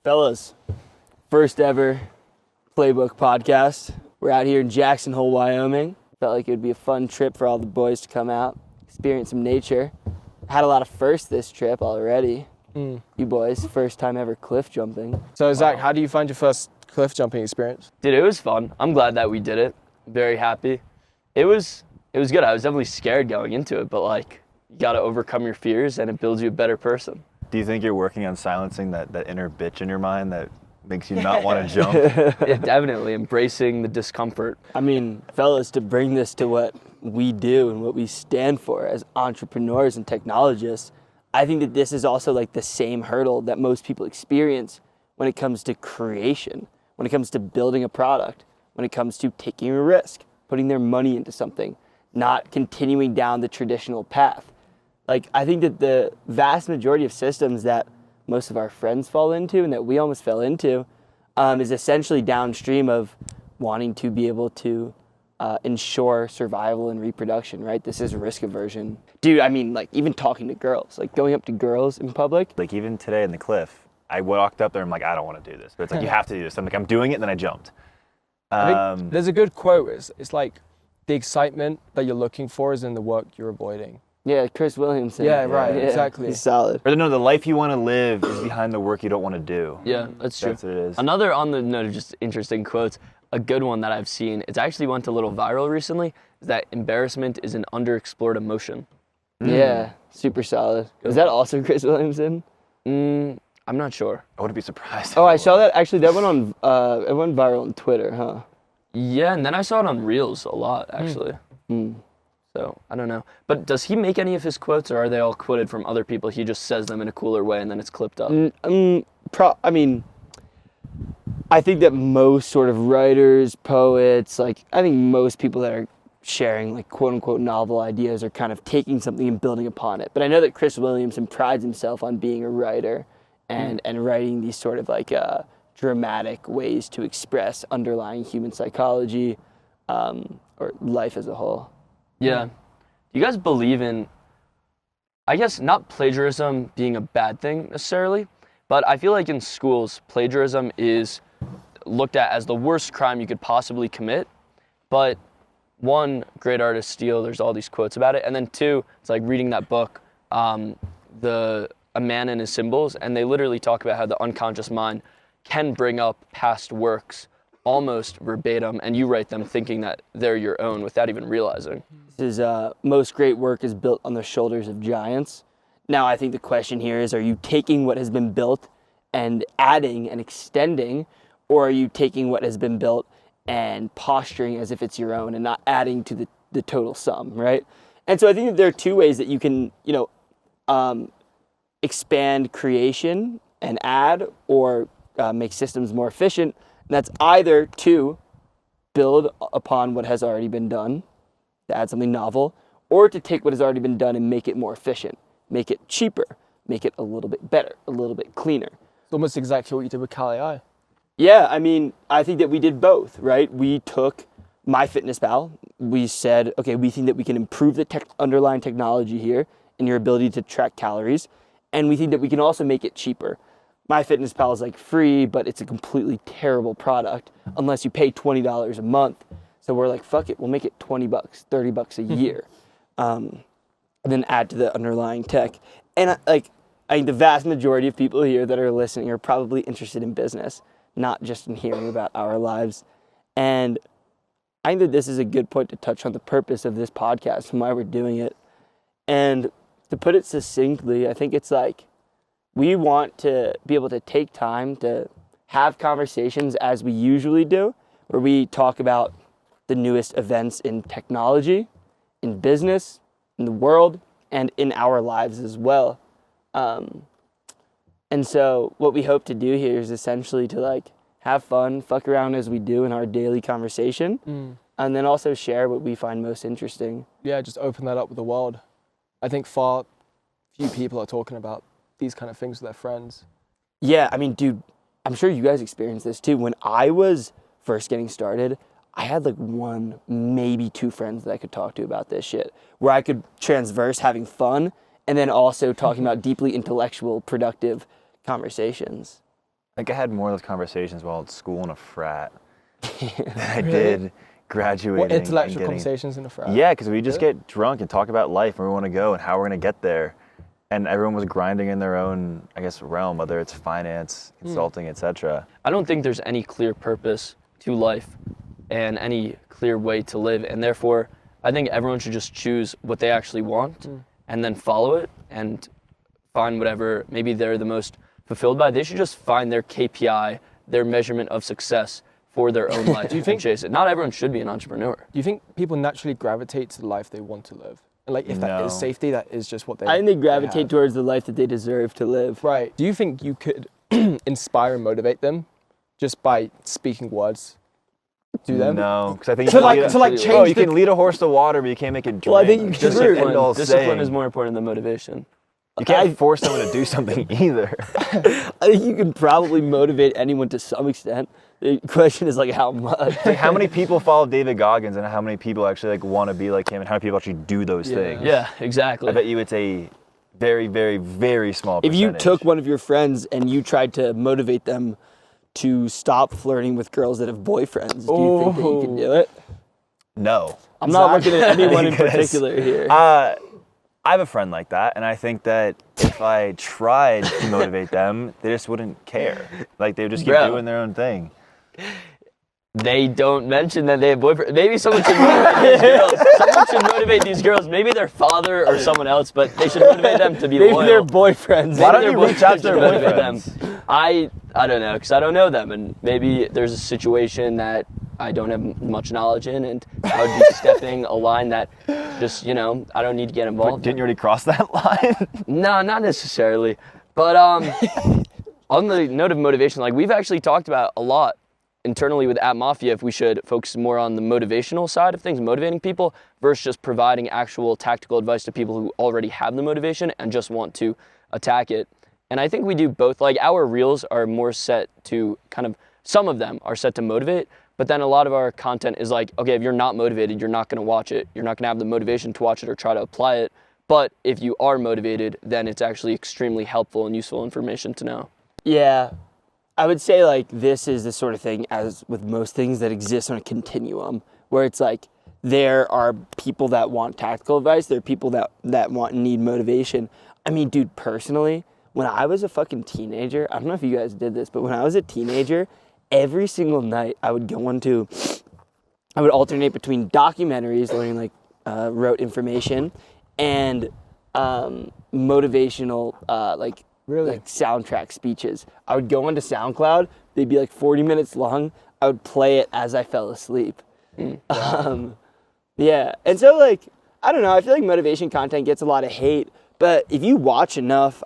Fellas, first ever Playbook podcast. We're out here in Jackson Hole, Wyoming. Felt like it would be a fun trip for all the boys to come out, experience some nature. Had a lot of firsts this trip already. You boys, first time ever cliff jumping. So Zach, how do you find your first cliff jumping experience? Dude, it was fun. I'm glad that we did it. Very happy. It was good. I was definitely scared going into it, but like, you gotta overcome your fears and it builds you a better person. Do you think you're working on silencing that inner bitch in your mind that makes you not want to jump? Yeah, definitely embracing the discomfort. I mean, fellas, to bring this to what we do and what we stand for as entrepreneurs and technologists, I think that this is also like the same hurdle that most people experience when it comes to creation, when it comes to building a product, when it comes to taking a risk, putting their money into something, not continuing down the traditional path. Like, I think that the vast majority of systems that most of our friends fall into and that we almost fell into is essentially downstream of wanting to be able to ensure survival and reproduction, right? This is risk aversion. Dude, I mean, like, even talking to girls, like going up to girls in public. Like, even today in the cliff, I walked up there and I'm like, I don't want to do this. But it's like, you have to do this. I'm like, I'm doing it, and then I jumped. I think there's a good quote. It's like, the excitement that you're looking for is in the work you're avoiding. Yeah, Chris Williamson. Yeah, right, exactly. He's solid. Or no, the life you want to live is behind the work you don't want to do. Yeah, that's true. That's what it is. Another on the note of just interesting quotes, a good one that I've seen, it's actually went a little viral recently, is that embarrassment is an underexplored emotion. Yeah, super solid. Is that also Chris Williamson? I'm not sure. I wouldn't be surprised. Oh, I saw that. Actually, that went on. It went viral on Twitter, huh? Yeah, and then I saw it on Reels a lot, actually. So, I don't know. But does he make any of his quotes, or are they all quoted from other people? He just says them in a cooler way, and then it's clipped up? I mean, I think that most sort of writers, poets, like, I think most people that are sharing, like, quote-unquote novel ideas are kind of taking something and building upon it. But I know that Chris Williamson prides himself on being a writer and writing these sort of, like, dramatic ways to express underlying human psychology or life as a whole. Yeah. Do you guys believe in, I guess, not plagiarism being a bad thing necessarily, but I feel like in schools, plagiarism is looked at as the worst crime you could possibly commit. But one, great artists steal, there's all these quotes about it. And then two, it's like reading that book, A Man and His Symbols, and they literally talk about how the unconscious mind can bring up past works almost verbatim, and you write them thinking that they're your own without even realizing. This is, most great work is built on the shoulders of giants. Now, I think the question here is, are you taking what has been built and adding and extending, or are you taking what has been built and posturing as if it's your own and not adding to the total sum, right? And so I think that there are two ways that you can, expand creation and add or make systems more efficient. And that's either to build upon what has already been done, to add something novel, or to take what has already been done and make it more efficient, make it cheaper, make it a little bit better, a little bit cleaner. It's almost exactly what you did with Kali. Yeah, I mean, I think that we did both, right? We took MyFitnessPal. We said, okay, we think that we can improve the underlying technology here and your ability to track calories. And we think that we can also make it cheaper. MyFitnessPal is like free, but it's a completely terrible product unless you pay $20 a month. So we're like, fuck it, we'll make it $20, $30 a year, and then add to the underlying tech. And I think the vast majority of people here that are listening are probably interested in business, not just in hearing about our lives. And I think that this is a good point to touch on the purpose of this podcast and why we're doing it. And to put it succinctly, I think it's like, we want to be able to take time to have conversations as we usually do, where we talk about the newest events in technology, in business, in the world, and in our lives as well. And so what we hope to do here is essentially to like have fun, fuck around as we do in our daily conversation, and then also share what we find most interesting. Yeah, just open that up with the world. I think far few people are talking about these kind of things with their friends. Yeah, I mean, dude, I'm sure you guys experienced this too. When I was first getting started, I had like one, maybe two friends that I could talk to about this shit, where I could transverse having fun and then also talking about deeply intellectual, productive conversations. I had more of those conversations while at school in a frat than I did graduating. What, and intellectual getting- conversations in a frat? Yeah, because we just get drunk and talk about life, where we want to go and how we're going to get there. And everyone was grinding in their own, I guess, realm, whether it's finance, consulting, etc. I don't think there's any clear purpose to life and any clear way to live. And therefore, I think everyone should just choose what they actually want and then follow it and find whatever maybe they're the most fulfilled by. They should just find their KPI, their measurement of success for their own life. Do you think chase it? Not everyone should be an entrepreneur. Do you think people naturally gravitate to the life they want to live? And like, if that No. is safety, that is just what they I think they gravitate have. towards the life that they deserve to live. Right. Do you think you could inspire and motivate them just by speaking words to them? No, because I think To you like- can to like lead- change you the- can lead a horse to water, but you can't make it drink. Well, I think you It's can just an discipline. end-all Discipline saying. is more important than motivation. You can't force someone to do something either. I think you can probably motivate anyone to some extent. The question is like how much. Like, how many people follow David Goggins, and how many people actually like want to be like him, and how many people actually do those things? Yeah, exactly. I bet you it's a very, very, very small If percentage. you took one of your friends and you tried to motivate them to stop flirting with girls that have boyfriends, do you think that you can do it? No. I'm not looking at anyone in Because, particular here. I have a friend like that, and I think that if I tried to motivate them, they just wouldn't care. Like, they would just keep Bro. doing their own thing. They don't mention that they have boyfriends. Maybe someone should motivate these girls. Someone should motivate these girls. Maybe their father or someone else, but they should motivate them to be Maybe loyal. they're boyfriends. Why Maybe don't you their reach out to boyfriends their should motivate them. boyfriends? I don't know, because I don't know them, and maybe there's a situation that I don't have much knowledge in, and I would be stepping a line that just, I don't need to get involved. Didn't you already cross that line? No, not necessarily. But on the note of motivation, like we've actually talked about a lot internally with App Mafia, if we should focus more on the motivational side of things, motivating people, versus just providing actual tactical advice to people who already have the motivation and just want to attack it. And I think we do both. Like our reels are more set to some of them are set to motivate, but then a lot of our content is like, okay, if you're not motivated, you're not going to watch it. You're not going to have the motivation to watch it or try to apply it. But if you are motivated, then it's actually extremely helpful and useful information to know. Yeah. I would say like this is the sort of thing, as with most things, that exists on a continuum where it's like there are people that want tactical advice, there are people that want and need motivation. I mean, dude, personally, when I was a fucking teenager, I don't know if you guys did this, but when I was a teenager, every single night I would alternate between documentaries, learning like rote information, and motivational like soundtrack speeches. I would go onto SoundCloud, they'd be like 40 minutes long, I would play it as I fell asleep. Yeah, and so like, I don't know, I feel like motivation content gets a lot of hate, but if you watch enough,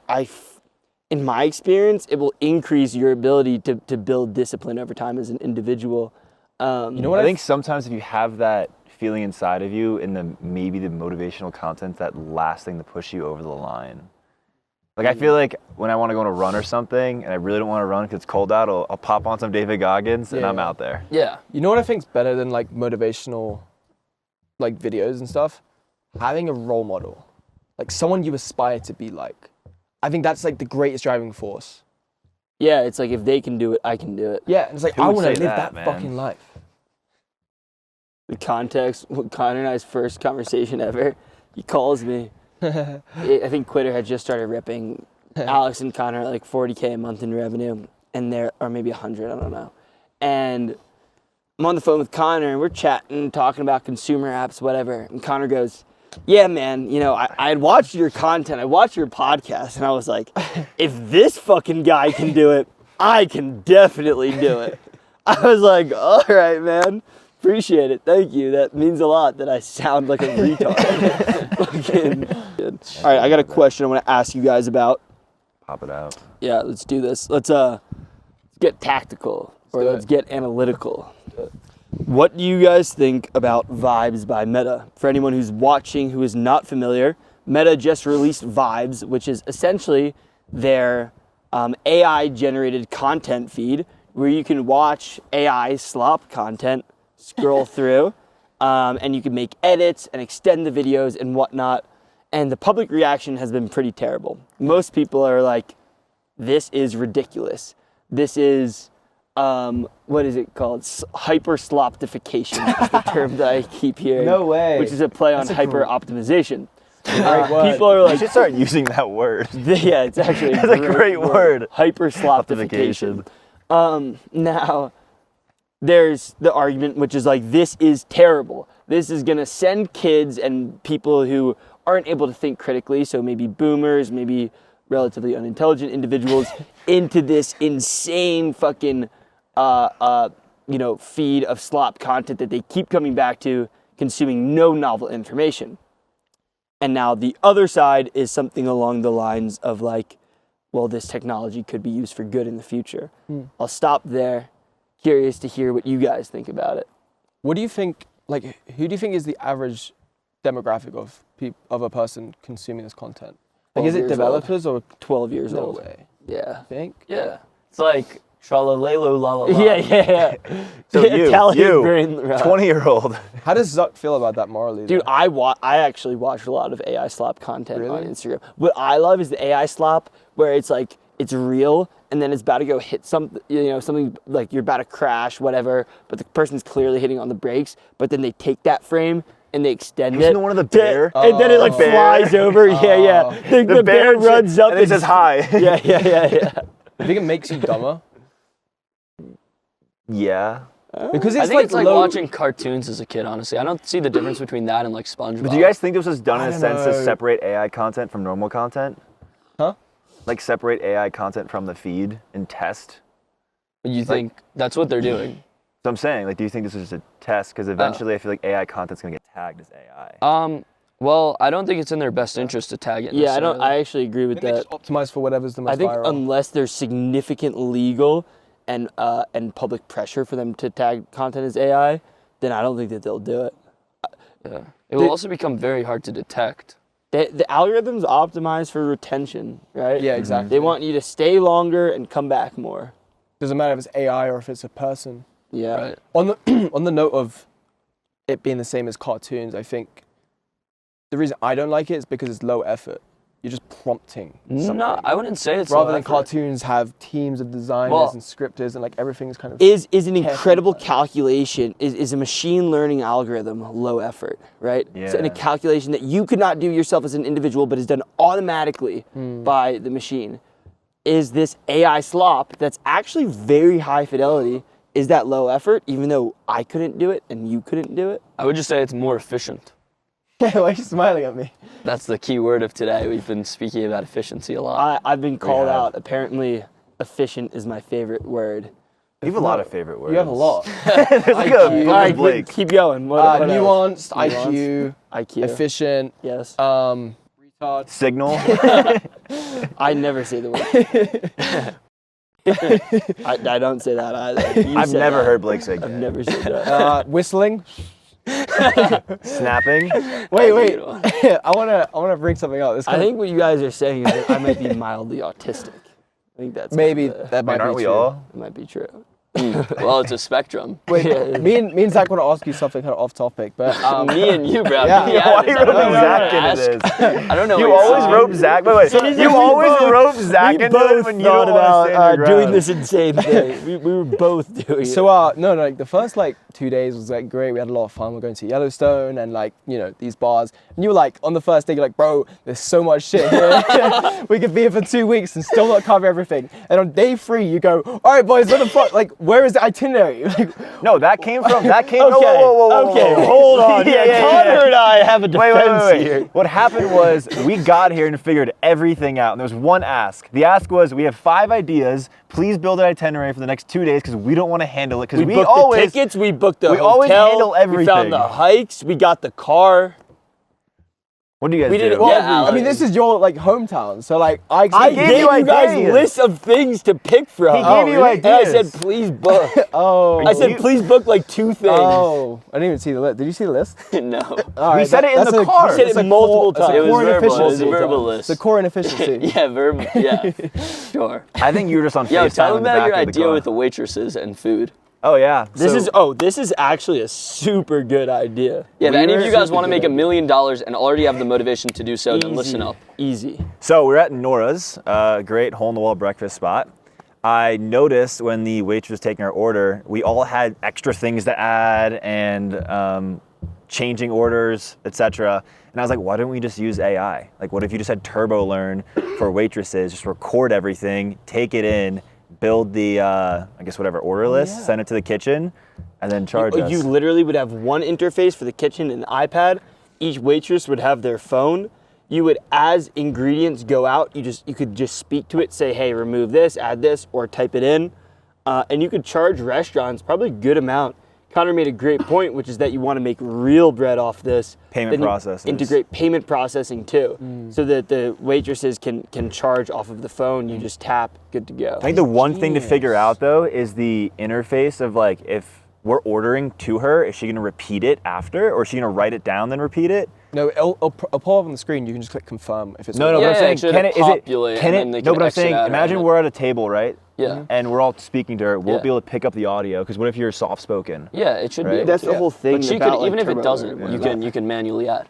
in my experience, it will increase your ability to build discipline over time as an individual. You know what I think sometimes if you have that feeling inside of you, and maybe the motivational content, that last thing to push you over the line. Like, I feel like when I want to go on a run or something, and I really don't want to run because it's cold out, I'll pop on some David Goggins, and I'm out there. Yeah. You know what I think's better than like motivational like videos and stuff? Having a role model. Like someone you aspire to be like. I think that's like the greatest driving force. Yeah, it's like if they can do it, I can do it. Yeah, and it's like Who I would want to say live that, that man? fucking life. The context, Connor and I's first conversation ever, he calls me. I think Quitter had just started ripping Alex and Connor like 40K a month in revenue, and or maybe 100, I don't know. And I'm on the phone with Connor, and we're chatting, talking about consumer apps, whatever. And Connor goes, yeah, man, I had watched your content, I watched your podcast, and I was like, if this fucking guy can do it, I can definitely do it. I was like, all right, man. Appreciate it. Thank you. That means a lot that I sound like a retard. All right, I got a question I want to ask you guys about. Pop it out. Yeah, let's do this. Let's get tactical, or let's get analytical. What do you guys think about Vibes by Meta? For anyone who's watching who is not familiar, Meta just released Vibes, which is essentially their AI-generated content feed where you can watch AI slop content, scroll through, and you can make edits and extend the videos and whatnot. And the public reaction has been pretty terrible. Most people are like, this is ridiculous. this is what is it called? Hyper sloptification is the term that I keep hearing. No way. Which is a play on That's a hyper optimization. Great word. People are I like, should start using that word. yeah, it's actually That's a great word. Hyper sloptification. Now, there's the argument, which is like, this is terrible. This is gonna send kids and people who aren't able to think critically, so maybe boomers, maybe relatively unintelligent individuals, into this insane fucking, feed of slop content that they keep coming back to, consuming no novel information. And now the other side is something along the lines of like, well, this technology could be used for good in the future. I'll stop there. Curious to hear what you guys think about it. What do you think, like, who do you think is the average demographic of a person consuming this content? Like, is it developers or 12 years no old. way? Yeah. Think? Yeah. It's like tralalelo la la la. Yeah. So you, brain rot. 20-year-old. How does Zuck feel about that morally? Dude, though? I actually watch a lot of AI slop content Really? on Instagram. What I love is the AI slop where it's like, it's real and then it's about to go hit something, something like you're about to crash, whatever, but the person's clearly hitting on the brakes, but then they take that frame and they extend Have you it. seen the one of the bear? And then it like Bear. flies over. Yeah. The bear runs up and it says hi. Yeah. I think it makes you dumber. Yeah. Because I it's think like it's like low- watching cartoons as a kid, honestly. I don't see the difference between that and like SpongeBob. But do you guys think this was done in I a don't sense to know. separate AI content from normal content? Huh? Like separate AI content from the feed and test? You think that's what they're doing? So I'm saying, like, do you think this is just a test? Because eventually I feel like AI content's going to get tagged as AI. Well, I don't think it's in their best interest to tag it. Yeah, necessarily. I actually agree I with think they that. just optimize for whatever's the most I think viral. unless there's significant legal and public pressure for them to tag content as AI, then I don't think that they'll do it. Yeah. It will also become very hard to detect. The algorithm's optimized for retention, right? Yeah, exactly. They want you to stay longer and come back more. Doesn't matter if it's AI or if it's a person. Yeah. Right. On the on the note of it being the same as cartoons, I think the reason I don't like it is because it's low effort. You're just prompting something. No, I wouldn't say it's Rather low than effort. cartoons have teams of designers Well- and scripters and like everything's kind of Is an incredible Careful. calculation, is a machine learning algorithm low effort, right? So in a Yeah. calculation that you could not do yourself as an individual, but is done automatically by the machine. Is this AI slop that's actually very high fidelity, is that low effort, even though I couldn't do it and you couldn't do it? I would just say it's more efficient. Why are you smiling at me? That's the key word of today. We've been speaking about efficiency a lot. I've been called have. out. Apparently, efficient is my favorite word. You have a lot of favorite words. You have a lot. There's like a All right, Blake. keep going. What else? Nuanced, Nuanced. IQ, IQ. efficient, Yes. retard. Signal. I never say the word. I don't say that either. You I've said never that. heard Blake say I've gay. never said that. Whistling. Snapping. Wait. I wanna bring something up. I think what you guys are saying is that I might be mildly autistic. I think that's maybe kind of that might Aren't be we true. all? it might be true. Well, it's a spectrum. Wait, Yeah. me and Zach want to ask you something kind of off topic, but Me and you, bro. Yeah. Yeah, Why are you I don't know roping what Zach to into ask. this? I don't know. You what you're always saying. rope Zach. Wait. You always rope Zach We into it both when you thought don't want about to stand your doing ground. this insane thing. We were both doing so it. no, like the first like 2 days was like great. We had a lot of fun. We're going to Yellowstone and like these bars. And you were like on the first day, you're like, bro, there's so much shit here. We could be here for 2 weeks and still not cover everything. And on day 3, you go, all right, boys, what the fuck? Like, where is the itinerary? Like, No, that came from. Okay, Whoa. okay, hold on. Yeah. Connor and I have a defense Wait. here. What happened was we got here and figured everything out. And there was one ask. The ask was, we have 5 ideas. Please build an itinerary for the next 2 days because we don't want to handle it. Because We we booked always. the tickets, we booked the we hotel, always handle we everything. found the hikes, we got the car. What do you guys We do? did it well, Yeah, I mean, this is your like hometown, so like I gave gave you you guys ideas. lists of things to pick from. He gave you And I said, ideas. please book. Oh, I said, please book like 2 things. oh, I didn't even see the list. Did you see the list? No. All We said it in that's the a- car. We said it it's a multiple core- it's a times. It was core verbal. It was a inefficiency. verbal list. It's a core inefficiency. Yeah, verb. Yeah. Sure. I think you were just on Yo, FaceTime tell in them the about back your of the idea car. with the waitresses and food. Oh yeah. This is actually a super good idea. Yeah, if any of We're you guys super want to good make $1 idea. million and already have the motivation to do so, then listen up. Easy. So we're at Nora's, great hole-in-the-wall breakfast spot. I noticed when the waitress was taking our order, we all had extra things to add and changing orders, etc. And I was like, why don't we just use AI? Like, what if you just had Turbo Learn for waitresses, just record everything, take it in, build the, I guess, whatever order list, send it to the kitchen, and then charge us. You literally would have one interface for the kitchen and iPad. Each waitress would have their phone. You would, as ingredients go out, you could just speak to it, say, hey, remove this, add this, or type it in. And you could charge restaurants probably a good amount. Connor made a great point, which is that you want to make real bread off this. Payment processes. Integrate payment processing too, so that the waitresses can charge off of the phone. You just tap, good to go. I think the one thing to figure out though is the interface of like, if we're ordering to her, is she gonna repeat it after, or is she gonna write it down then repeat it? No, it'll pull up on the screen. You can just click confirm if it's No, Yeah, but I'm saying, actually, can it'll it, populate can and then they it, no, can but I'm exit saying, out imagine of it. we're at a table, right? Yeah. And we're all speaking to her, will Yeah. it be able to pick up the audio? Because what if you're soft spoken? Yeah, it should be. Right. Able That's to. the whole thing. But she about, could, even like, if it Turbo doesn't, Learn. you can manually add.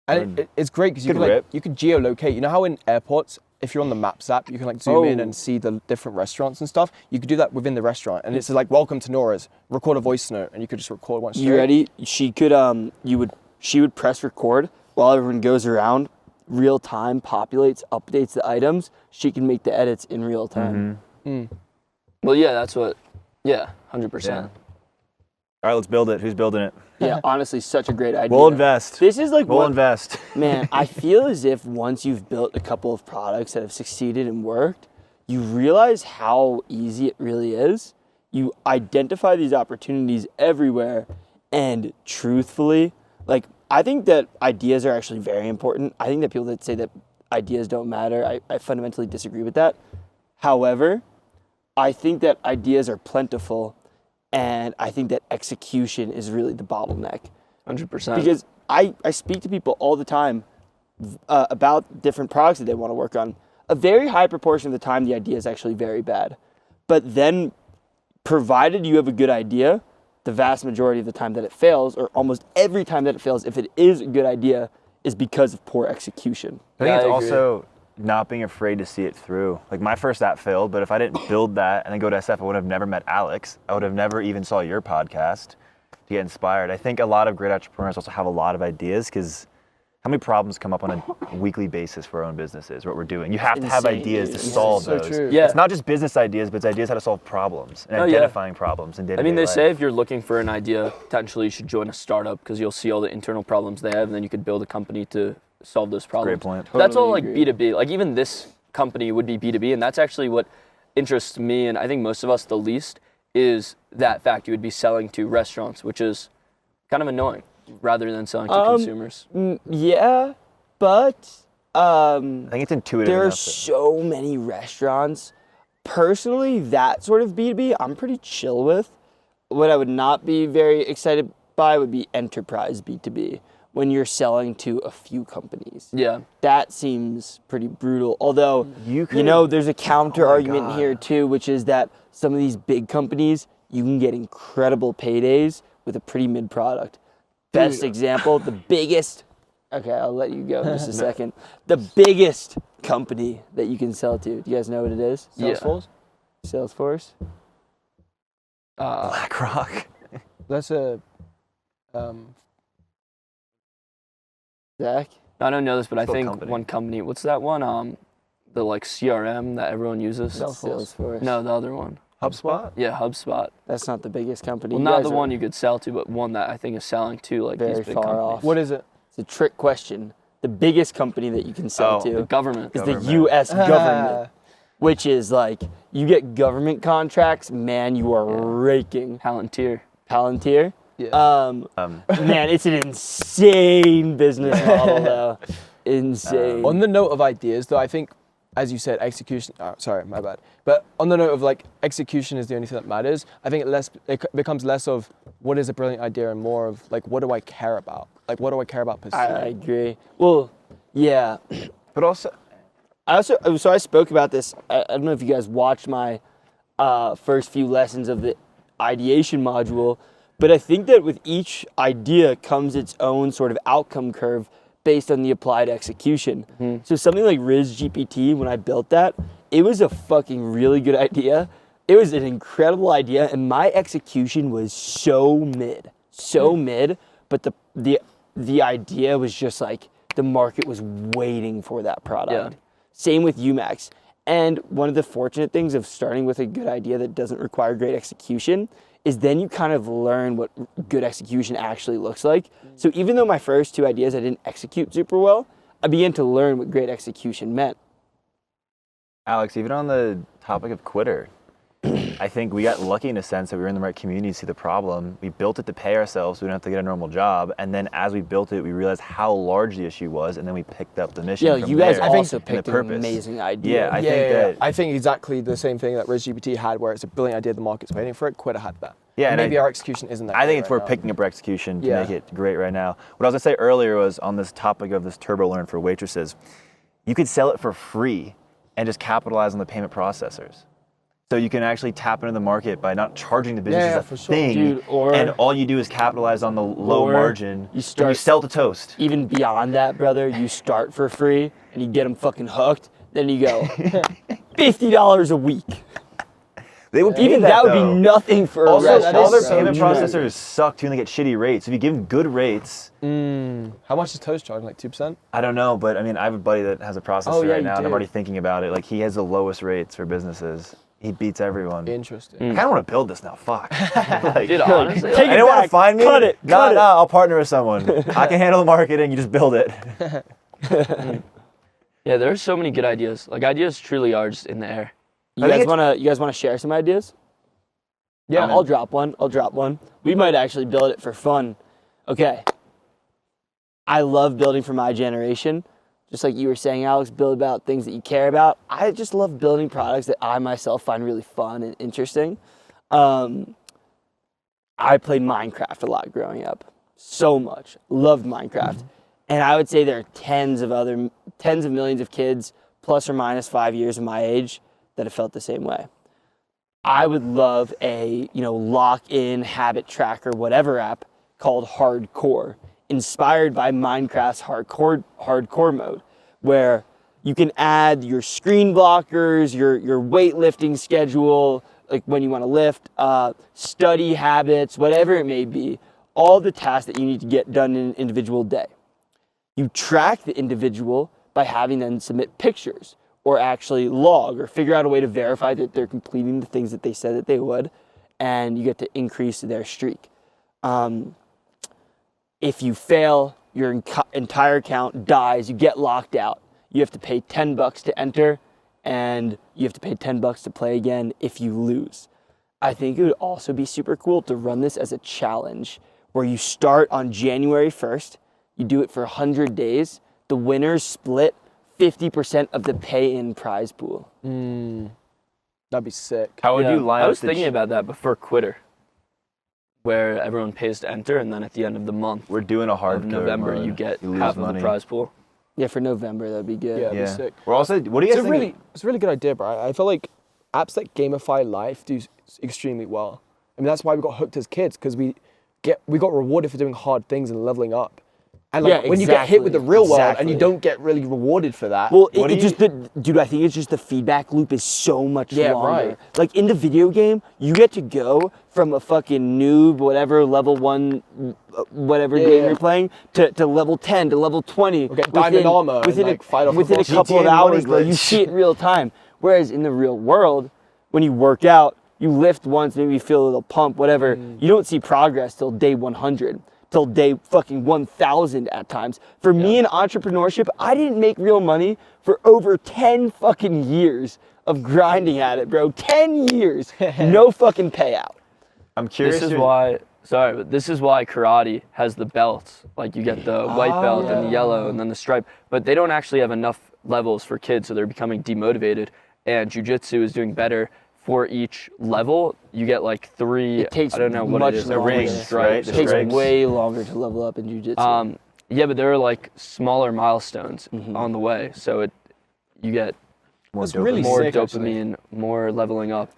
And it's great because Good you could geolocate. You know how in airports, if you're on the Maps app, you can like zoom in and see the different restaurants and stuff. You could do that within the restaurant, and it's like, welcome to Nora's. Record a voice note, and you could just record one. You ready? She could she would press record while everyone goes around, real time populates, updates the items. She can make the edits in real time. Well, yeah, that's what. Yeah, 100%. Yeah. All right, let's build it. Who's building it? Yeah, honestly, such a great idea. We'll invest. This is like We'll what, invest. man, I feel as if once you've built a couple of products that have succeeded and worked, you realize how easy it really is. You identify these opportunities everywhere, and truthfully, like, I think that ideas are actually very important. I think that people that say that ideas don't matter, I fundamentally disagree with that. However, I think that ideas are plentiful, and I think that execution is really the bottleneck. 100%. Because I speak to people all the time about different products that they want to work on. A very high proportion of the time, the idea is actually very bad. But then, provided you have a good idea, the vast majority of the time that it fails, or almost every time that it fails, if it is a good idea, is because of poor execution. I think Yeah, it's I agree. also not being afraid to see it through. Like, my first app failed, but if I didn't build that and then go to SF, I would have never met Alex. I would have never even saw your podcast to get inspired. I think a lot of great entrepreneurs also have a lot of ideas, because how many problems come up on a weekly basis for our own businesses, what we're doing? You have to have Insane, ideas dude. to Yeah, solve so those. true. Yeah. It's not just business ideas, but it's ideas how to solve problems and Oh, yeah. identifying problems in day-to-day I mean, they life. say if you're looking for an idea, potentially you should join a startup because you'll see all the internal problems they have, and then you could build a company to solve those problems. Great point. That's all Totally like agree. B2B. Like even this company would be B2B, and that's actually what interests me, and I think most of us the least, is that fact you would be selling to restaurants, which is kind of annoying, rather than selling to consumers. Yeah, but I think it's intuitive there are enough. so many restaurants. Personally, that sort of B2B, I'm pretty chill with. What I would not be very excited by would be enterprise B2B, when you're selling to a few companies. Yeah. That seems pretty brutal. Although, You there's a counter argument God. here too, which is that some of these big companies, you can get incredible paydays with a pretty mid product. Best example, the biggest, okay, I'll let you go in just a second. The biggest company that you can sell to. Do you guys know what it is? Yeah. Salesforce. Salesforce? BlackRock. That's a Zach? I don't know this, but I Still a think company. one company, what's that one? The like CRM that everyone uses? Salesforce. No, the other one. HubSpot. Yeah, HubSpot. That's not the biggest company. Well, You not guys the are one you could sell to, but one that I think is selling to like very these big far companies. off. What is it? It's a trick question. The biggest company that you can sell Oh, The to government. is the Government. U.S. government, which is like, you get government contracts, man, you are raking. Palantir. Palantir? Yeah. Man, it's an insane business model, though. Insane. On the note of ideas, though, I think, as you said, execution. Oh, sorry, my bad. But on the note of like execution is the only thing that matters. I think it becomes less of what is a brilliant idea and more of like what do I care about? Like what do I care about pursuing? I agree. Well, yeah. But also, So I spoke about this. I don't know if you guys watched my first few lessons of the ideation module, but I think that with each idea comes its own sort of outcome curve based on the applied execution. So something like Riz GPT, when I built that, it was a fucking really good idea. It was an incredible idea, and my execution was so mid, but the idea was just like the market was waiting for that product. Yeah. Same with UMax. And one of the fortunate things of starting with a good idea that doesn't require great execution is then you kind of learn what good execution actually looks like. So even though my first 2 ideas I didn't execute super well, I began to learn what great execution meant. Alex, even on the topic of Quitter, I think we got lucky in a sense that we were in the right community to see the problem. We built it to pay ourselves so we don't have to get a normal job. And then as we built it, we realized how large the issue was, and then we picked up the mission. Yeah, from you guys there also and picked the an purpose. amazing idea. I think exactly the same thing that ResGPT had, where it's a brilliant idea, the market's waiting for it. Quitter had that. Yeah, and and maybe our execution isn't that. I think great it's right worth now. picking up our execution to Yeah. make it great right now. What I was gonna say earlier was on this topic of this turbo learn for waitresses, you could sell it for free and just capitalize on the payment processors. So you can actually tap into the market by not charging the businesses Yeah, a for sure. thing, Dude, or- and all you do is capitalize on the low Or margin. you and start- you sell to toast. Even beyond that, brother, you start for free and you get them fucking hooked. Then you go $50 a week. They would pay Even that would though. be nothing for a Also, restaurant. all their so payment true. processors suck too, and they get shitty rates. If you give them good rates, How much is Toast charging? Like 2%? I don't know, but I mean, I have a buddy that has a processor Oh, yeah, right you now, and I'm do. already thinking about it. Like, he has the lowest rates for businesses. He beats everyone. Interesting. I kind of want to build this now. Fuck. Like, Dude, honestly, Take it anyone want to back. find me? Cut it. No, Cut it. I'll partner with someone. I can handle the marketing. You just build it. yeah, there are so many good ideas. Like ideas truly are just in the air. You I think guys wanna share some ideas? Yeah. I'll drop one. We might actually build it for fun. Okay. I love building for my generation. Just like you were saying, Alex, build about things that you care about. I just love building products that I myself find really fun and interesting. I played Minecraft a lot growing up. So much. Loved Minecraft. And I would say there are tens of millions of kids, plus or minus 5 years of my age, that have felt the same way. I would love a, lock-in habit tracker, whatever app called Hardcore, inspired by Minecraft's hardcore mode, where you can add your screen blockers, your weightlifting schedule, like when you want to lift, study habits, whatever it may be, all the tasks that you need to get done in an individual day. You track the individual by having them submit pictures, or actually log, or figure out a way to verify that they're completing the things that they said that they would, and you get to increase their streak. If you fail, your entire account dies, you get locked out. You have to pay $10 to enter, and you have to pay $10 to play again if you lose. I think it would also be super cool to run this as a challenge, where you start on January 1st, you do it for 100 days, the winners split 50% of the pay-in prize pool. That'd be sick. How would Yeah, you line I up was the thinking about that before Quitter, where everyone pays to enter, and then at the end of the month We're doing a hard of November, mode. you get lose half money. of the prize pool. Yeah, for November, that'd be good. Yeah. That'd be Yeah. sick. We're also. What do you guys think? It's a really good idea, bro. I feel like apps that gamify life do extremely well. I mean, that's why we got hooked as kids, because we got rewarded for doing hard things and leveling up. And like Yeah, when you get hit with the real world and you exactly. don't get really rewarded for that. Well, What do it just dude, I think it's just the feedback loop is so much Yeah, longer. right. Like in the video game, you get to go from a fucking noob, whatever level 1, whatever game yeah. you're playing, to level 10, to level 20. Or get diamond armor and, within like, fight off within a the boss. couple of GTA money hours, bro. You glitch. see it in real time. Whereas in the real world, when you work out, you lift once, maybe you feel a little pump, whatever. You don't see progress till day 100. Till day fucking 1,000 at times. For me in entrepreneurship, I didn't make real money for over 10 fucking years of grinding at it, bro. 10 years, no fucking payout. I'm curious. This is why karate has the belts. Like you get the white belt and the yellow and then the stripe, but they don't actually have enough levels for kids, so they're becoming demotivated. And jiu-jitsu is doing better. For each level, you get like 3. It takes I don't know what much it is. longer. rings, stripes. right? It takes stripes. way longer to level up in jiu-jitsu. Yeah, but there are like smaller milestones on the way, so you get More That's really dopamine. more sick, dopamine, more leveling up.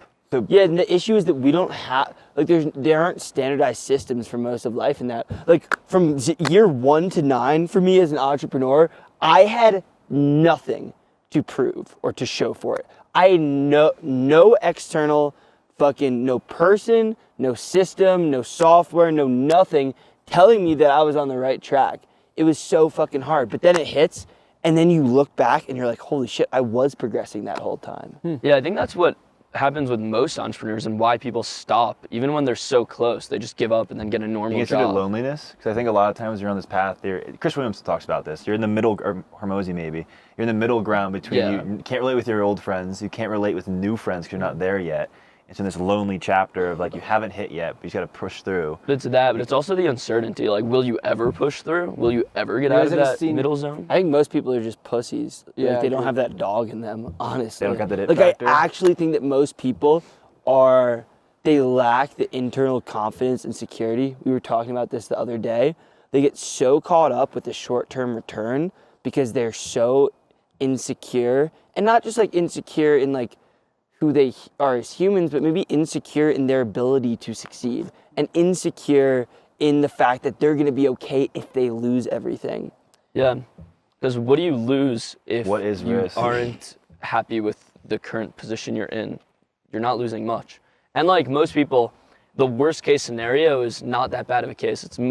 Yeah, and the issue is that we don't have, like, there aren't standardized systems for most of life in that. Like, from year 1 to 9, for me as an entrepreneur, I had nothing to prove or to show for it. I had no external fucking, no person, no system, no software, no nothing telling me that I was on the right track. It was so fucking hard. But then it hits, and then you look back and you're like, holy shit, I was progressing that whole time. Yeah, I think that's what happens with most entrepreneurs and why people stop. Even when they're so close, they just give up and then get a normal You job. consider loneliness? Because I think a lot of times you're on this path. Chris Williams talks about this. You're in the middle, or Hormozy maybe. You're in the middle ground between you can't relate with your old friends. You can't relate with new friends because you're not there yet. It's in this lonely chapter of like you haven't hit yet, but you got to push through. But it's that, but it's also the uncertainty. Like, will you ever push through? Will you ever get out of that middle zone? I think most people are just pussies. Yeah, Like, they don't have that dog in them, honestly. They don't got that it Like, factor. I actually think that most people they lack the internal confidence and security. We were talking about this the other day. They get so caught up with the short-term return because they're so insecure, and not just like insecure in like who they are as humans, but maybe insecure in their ability to succeed, and insecure in the fact that they're gonna be okay if they lose everything. Yeah, because what do you lose if What is you risk? aren't happy with the current position you're in? You're not losing much. And like most people, the worst case scenario is not that bad of a case. For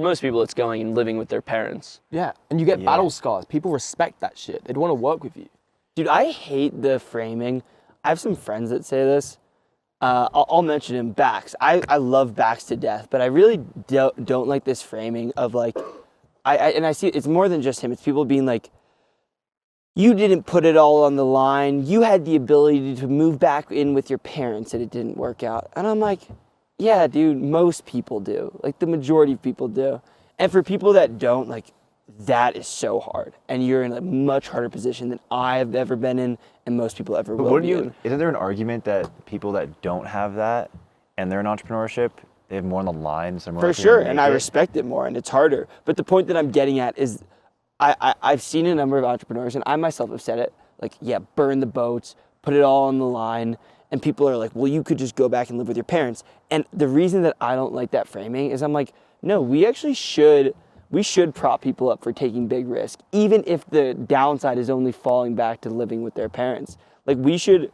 most people, it's going and living with their parents. Yeah, and you get battle scars. People respect that shit. They'd want to work with you. Dude, I hate the framing. I have some friends that say this. I'll mention him, Bax. I love Bax to death, but I really don't like this framing of like, and I see it's more than just him. It's people being like, you didn't put it all on the line. You had the ability to move back in with your parents and it didn't work out. And I'm like, yeah, dude, most people do. Like the majority of people do. And for people that don't, like, that is so hard. And you're in a much harder position than I've ever been in and most people ever will be in. Isn't there an argument that people that don't have that and they're in entrepreneurship, they have more on the line? So For sure, and I respect it more, and it's harder. But the point that I'm getting at is I've seen a number of entrepreneurs, and I myself have said it, like, yeah, burn the boats, put it all on the line, and people are like, well, you could just go back and live with your parents. And the reason that I don't like that framing is I'm like, no, we actually should prop people up for taking big risk, even if the downside is only falling back to living with their parents. Like we should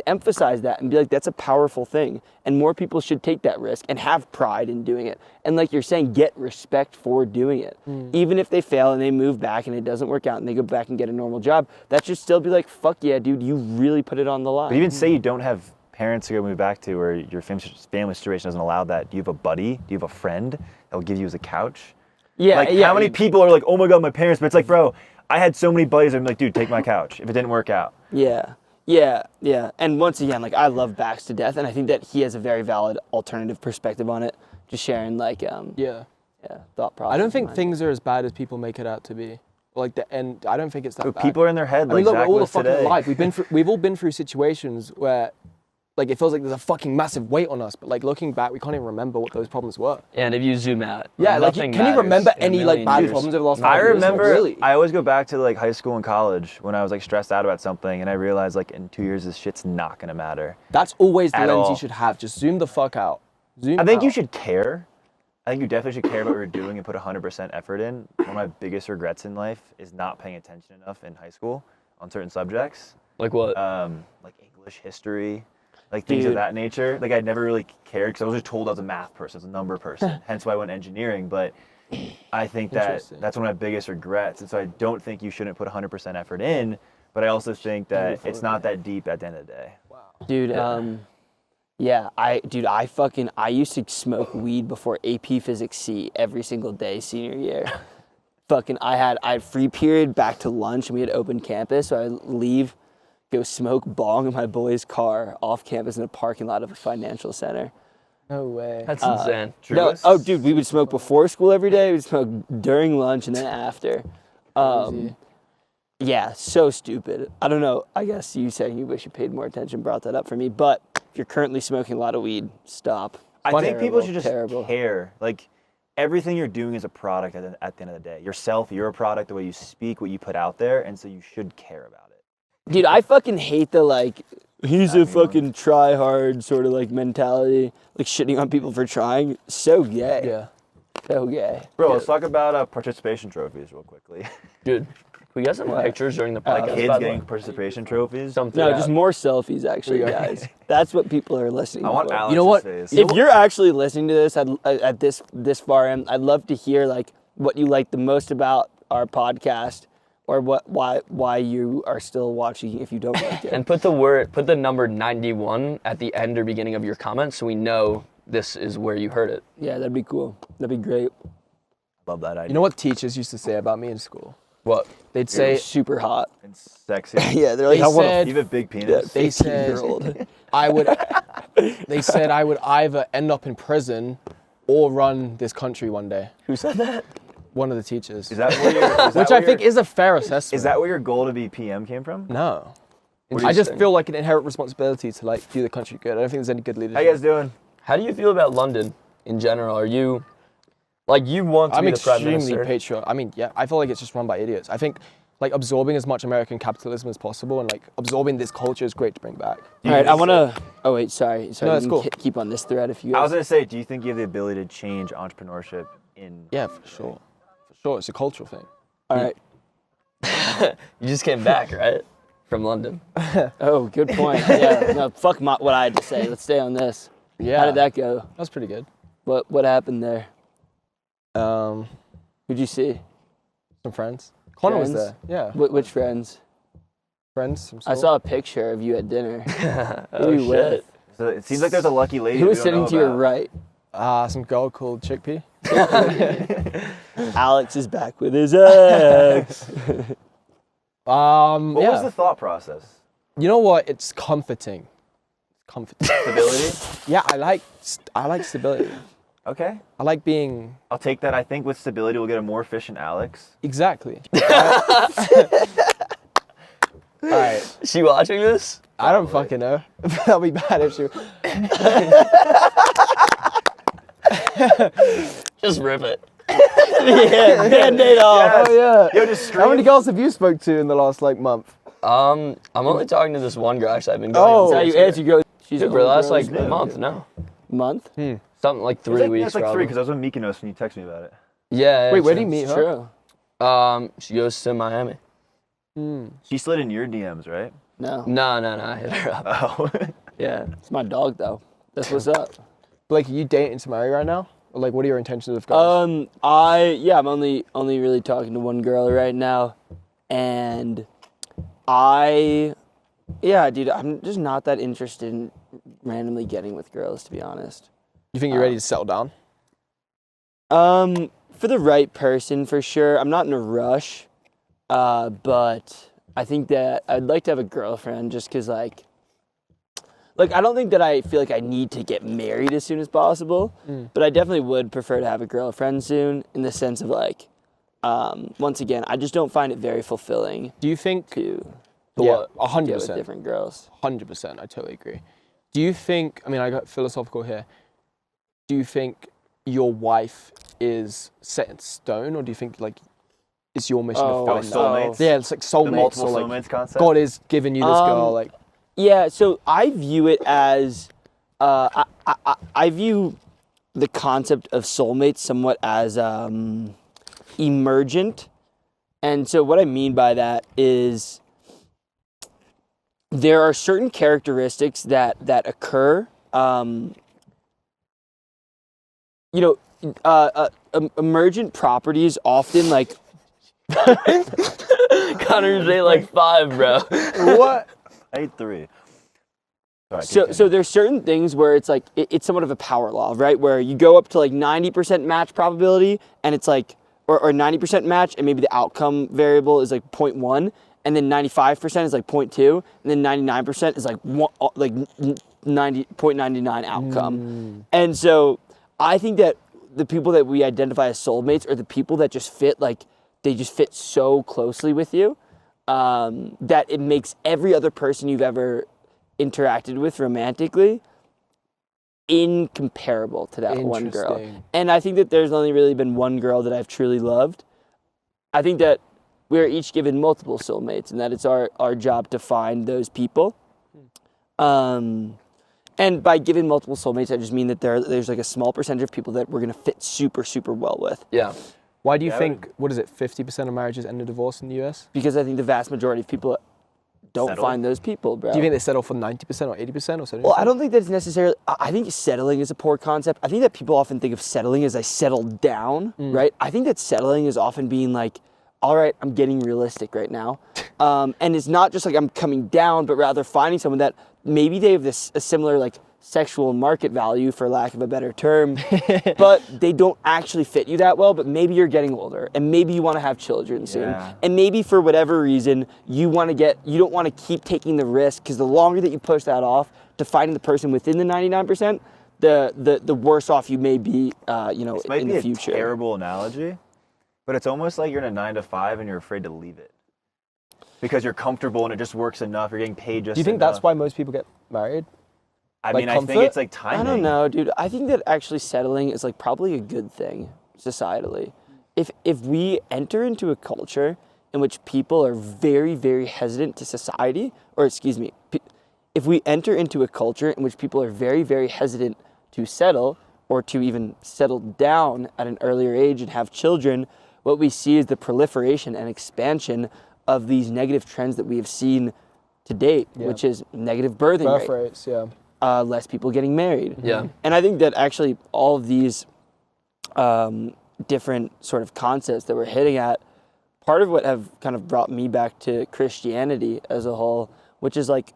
emphasize that and be like, that's a powerful thing. And more people should take that risk and have pride in doing it. And like you're saying, get respect for doing it. Even if they fail and they move back and it doesn't work out and they go back and get a normal job, that should still be like, fuck yeah, dude, you really put it on the line. But even say you don't have parents to go move back to, or your family situation doesn't allow that. Do you have a buddy? Do you have a friend that will give you as a couch? Yeah, like yeah. how many people are like, oh my God, my parents, but it's like, bro, I had so many buddies. I'm like, dude, take my couch if it didn't work out. Yeah. And once again, like I love Bax to death, and I think that he has a very valid alternative perspective on it. Just sharing like thought process. I don't think things are as bad as people make it out to be. Like the end, I don't think it's that But bad. people are in their head. I mean, Like look, Zach we're all the was fucking today. life. We've all been through situations where, like, it feels like there's a fucking massive weight on us. But like looking back, we can't even remember what those problems were. And if you zoom out, Yeah, like, nothing can you matters remember in a any like million bad years. problems over the last 5 I years? remember, Really? I always go back to like high school and college when I was like stressed out about something, and I realized like in 2 years this shit's not gonna matter. That's always the At lens all. you should have. Just zoom the fuck out. Zoom I think out. you should care. I think you definitely should care about what you're doing and put 100% effort in. One of my biggest regrets in life is not paying attention enough in high school on certain subjects, Like what? like English, history, like things of Dude. that nature. Like I never really cared because I was just told I was a math person, I was a number person. Hence why I went engineering. But I think that Interesting. that's one of my biggest regrets. And so I don't think you shouldn't put 100% effort in. But I also think that it's not that deep at the end of the day. Dude, I used to smoke weed before AP Physics C every single day senior year. I had free period back to lunch and we had open campus, so I'd leave, go smoke bong in my boy's car off campus in a parking lot of a financial center. No way. That's insane. No, dude, we would smoke before school every day, we'd smoke during lunch and then after. Crazy. Yeah, so stupid. I don't know. I guess you saying you wish you paid more attention brought that up for me. But if you're currently smoking a lot of weed, stop. I think people should just Terrible. care. Like everything you're doing is a product at the end of the day. Yourself, you're a product, the way you speak, what you put out there, and so you should care about it. Dude, I fucking hate the like, he's a fucking try hard sort of like mentality, like shitting on people for trying. So gay. Yeah. So gay. Bro, let's talk about participation trophies real quickly. Dude, we get some pictures during the podcast? Kids by the getting way? participation trophies. Something. No, just more selfies, actually, guys. That's what people are listening I want for. Alex's You know what? face. If you're actually listening to this at this far in, I'd love to hear like what you like the most about our podcast, or why you are still watching if you don't like it. And put the number 91 at the end or beginning of your comment so we know this is where you heard it. Yeah, that'd be cool. That'd be great. Love that idea. You know what teachers used to say about me in school? What? They'd Say say, super hot. And sexy. Yeah, they're like, They I want said- You have a big penis. they said 15-year-old. they said I would either end up in prison or run this country one day. Who said that? One of the teachers. Is that where your, Which I think is a fair assessment. Is that where your goal to be PM came from? No. What do I you just think? feel like an inherent responsibility to like do the country good. I don't think there's any good leadership. How you guys doing? How do you feel about London in general? Are you like you want to I'm be the prime extremely minister? patriotic. I mean, yeah, I feel like it's just run by idiots. I think like absorbing as much American capitalism as possible and like absorbing this culture is great to bring back. All right, I want to. Oh wait, sorry. No, you that's can cool. Keep on this thread if you. I was gonna say, do you think you have the ability to change entrepreneurship in? Yeah, for sure. For sure, it's a cultural thing. All right. You just came back, right? From London. Oh, good point. Yeah. No, fuck what I had to say. Let's stay on this. Yeah. How did that go? That's pretty good. What happened there? Some Who'd you see? friends. Connor was Friends? there. Yeah. Which friends? Friends. Some I sort. saw a picture of you at dinner. Oh Who you with? So it seems like there's a lucky lady. Who we was don't sitting know to your about. right? Some girl called Chickpea. Alex is back with his ex. What yeah. was the thought process? You know what? It's comforting. Comforting. Stability. Yeah, I like stability. Okay. I like being I'll take that. I think with stability, we'll get a more efficient Alex. exactly. All right. Is she watching this? I don't fucking know. That'll be bad if she. Just rip it. Yeah, Band-Aid off. Oh yeah. Yo, just How many scream. girls have you spoke to in the last like month? I'm only talking to this one girl. Actually, I've been going. Oh. Is that how you answer? You go. She's Dude, the for the only last girl like who's been- month, no. month. Something like 3 weeks. It's like probably. three because I was in Mykonos when you texted me about it. Yeah. Wait, yeah, where do true. you meet It's her? true. She goes to Miami. She slid in your DMs, right? No. No, I hit her up. Oh. Yeah. It's my dog though. That's what's up. Like, are you dating to marry right now? Or like, what are your intentions with girls? I'm only really talking to one girl right now, and dude, I'm just not that interested in randomly getting with girls, to be honest. You think you're ready to settle down? For the right person, for sure. I'm not in a rush, but I think that I'd like to have a girlfriend just because, like, I don't think that I feel like I need to get married as soon as possible, but I definitely would prefer to have a girlfriend soon in the sense of, like, once again, I just don't find it very fulfilling Do you think? to Yeah, get with 100%. different girls. 100%. I totally agree. Do you think? I mean, I got philosophical here. Do you think your wife is set in stone, or do you think like it's your mission Oh, to find soulmates? that? Yeah, it's like The soulmates. multiple or, like, soulmates concept. God is giving you this girl. Like, Yeah, so I view it as, I view the concept of soulmates somewhat as emergent. And so what I mean by that is there are certain characteristics that occur, emergent properties often like, Connor's ate like 5, bro. what? I ate 3. Sorry, So continue. there's certain things where it's like it's somewhat of a power law, right? Where you go up to like 90% match probability, and it's like or 90% match, and maybe the outcome variable is like 0.1, and then 95% is like 0.2, and then 99% is like 90.99 outcome. And so I think that the people that we identify as soulmates are the people that just fit they just fit so closely with you that it makes every other person you've ever interacted with romantically incomparable to that one girl. Interesting. And I think that there's only really been one girl that I've truly loved. I think that we're each given multiple soulmates and that it's our job to find those people. And by giving multiple soulmates, I just mean that there's like a small percentage of people that we're going to fit super, super well with. Yeah. Why do you Yeah, I think, what is it, 50% of marriages end in divorce in the US? Because I think the vast majority of people don't Settle? find those people, bro. Do you think they settle for 90% or 80% or 70%? Well, I don't think that's necessarily. I think settling is a poor concept. I think that people often think of settling as I settle down, right? I think that settling is often being like, all right, I'm getting realistic right now. And it's not just like I'm coming down, but rather finding someone that maybe they have a similar like sexual market value, for lack of a better term, but they don't actually fit you that well. But maybe you're getting older, and maybe you want to have children soon, and maybe for whatever reason you don't want to keep taking the risk, because the longer that you push that off to finding the person within the 99%, the worse off you may be, This might in be the a future. terrible analogy, but it's almost like you're in a 9-to-5 and you're afraid to leave it because you're comfortable and it just works enough. You're getting paid just. Do you think enough. that's why most people get married? I like mean, I comfort? think it's like timing. I don't know, dude. I think that actually settling is like probably a good thing societally. If we enter into a culture in which people are very, very hesitant to society, or excuse me, if we enter into a culture in which people are very, very hesitant to settle or to even settle down at an earlier age and have children, what we see is the proliferation and expansion of these negative trends that we have seen to date, which is negative birth Rates, yeah. less people getting married. Yeah. And I think that actually all of these different sort of concepts that we're hitting at, part of what have kind of brought me back to Christianity as a whole, which is like,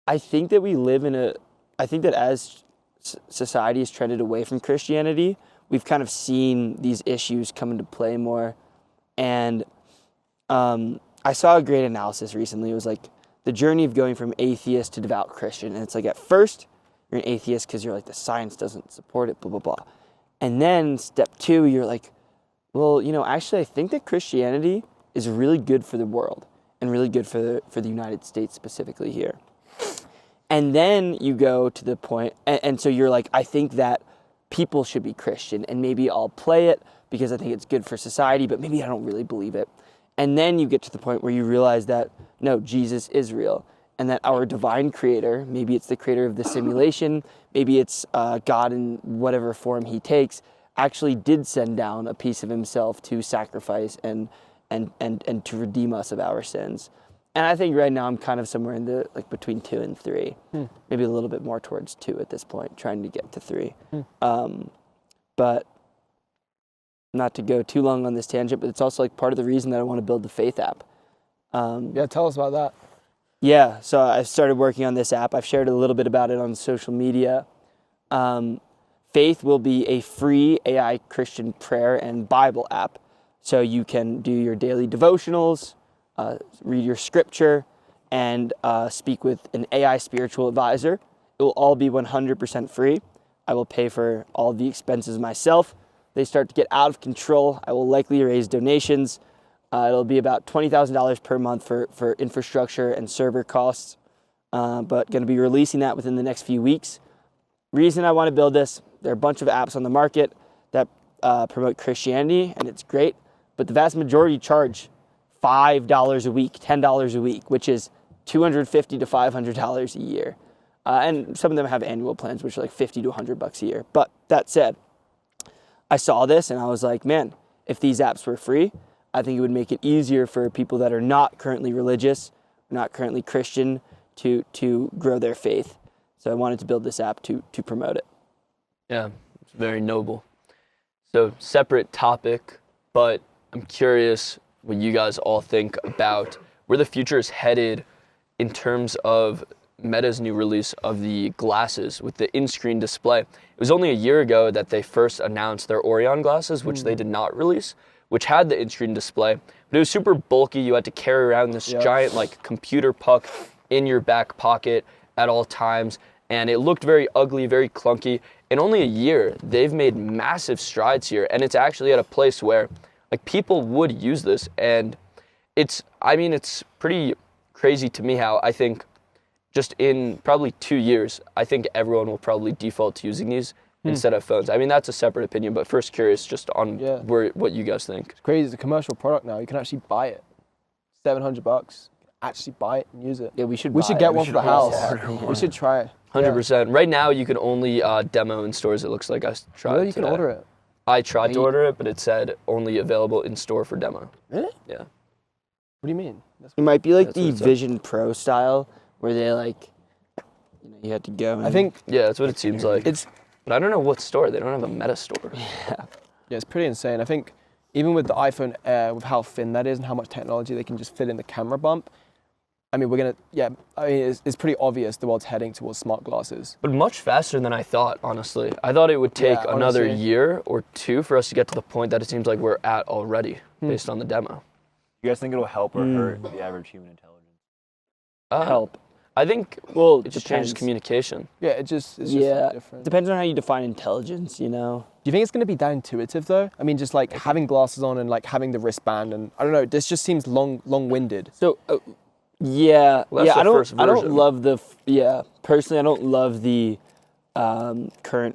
I think that I think that as society has trended away from Christianity, we've kind of seen these issues come into play more. And I saw a great analysis recently. It was like the journey of going from atheist to devout Christian. And it's like, at first, you're an atheist because you're like, the science doesn't support it, blah, blah, blah. And then step 2, you're like, well, actually, I think that Christianity is really good for the world and really good for the United States specifically here. And then you go to the point, and so you're like, I think that people should be Christian, and maybe I'll play it because I think it's good for society, but maybe I don't really believe it. And then you get to the point where you realize that, no, Jesus is real, and that our divine creator, maybe it's the creator of the simulation, maybe it's God in whatever form he takes, actually did send down a piece of himself to sacrifice and to redeem us of our sins. And I think right now I'm kind of somewhere in the, like, between 2 and 3, maybe a little bit more towards 2 at this point, trying to get to 3. But not to go too long on this tangent, but it's also like part of the reason that I want to build the Faith app. Yeah, tell us about that. Yeah, so I started working on this app. I've shared a little bit about it on social media. Faith will be a free AI Christian prayer and Bible app. So you can do your daily devotionals, read your scripture, and speak with an AI spiritual advisor. It will all be 100% free. I will pay for all the expenses myself. They start to get out of control, I will likely raise donations. It'll be about $20,000 per month for infrastructure and server costs, but going to be releasing that within the next few weeks. Reason I want to build this, there are a bunch of apps on the market that promote Christianity, and it's great, but the vast majority charge $5 a week, $10 a week, which is $250 to $500 a year. And some of them have annual plans, which are like $50 to $100 a year. But that said, I saw this and I was like, man, if these apps were free, I think it would make it easier for people that are not currently religious, not currently Christian, to grow their faith. So I wanted to build this app to promote it. Yeah, it's very noble. So separate topic, but I'm curious what you guys all think about where the future is headed in terms of Meta's new release of the glasses with the in-screen display. It was only a year ago that they first announced their Orion glasses, which they did not release, which had the in-screen display, but it was super bulky. You had to carry around this giant like computer puck in your back pocket at all times, and it looked very ugly, very clunky. In only a year, they've made massive strides here, and it's actually at a place where like people would use this, and it's pretty crazy to me how I think just in probably 2 years, I think everyone will probably default to using these instead of phones. I mean, that's a separate opinion, but first curious just on what you guys think. It's crazy. It's a commercial product now. You can actually buy it. $700. Actually buy it and use it. Yeah, we should get one for the house. We should try it. 100%. Right now, you can only demo in stores, it looks like. I tried Really? You can today. order it. I tried to order it, but it said only available in store for demo. Really? Yeah. What do you mean? It might be like That's the what it said. Vision Pro style, where they like, you had to go. I think Yeah, that's what it seems like. it's But I don't know what store. They don't have a Meta store. yeah, it's pretty insane. I think even with the iPhone Air, with how thin that is and how much technology they can just fit in the camera bump, I mean, it's pretty obvious the world's heading towards smart glasses. But much faster than I thought, honestly. I thought it would take Yeah, another honestly. year or two for us to get to the point that it seems like we're at already, based on the demo. You guys think it'll help or hurt the average human intelligence? help. I think Well, it just changes depends. communication. Yeah, it's just Yeah, different. depends on how you define intelligence. You know. Do you think it's going to be that intuitive though? I mean, just like having glasses on and like having the wristband, and I don't know, this just seems long-winded. So, yeah, Well, that's yeah. the first I don't version. love the. Personally, I don't love the current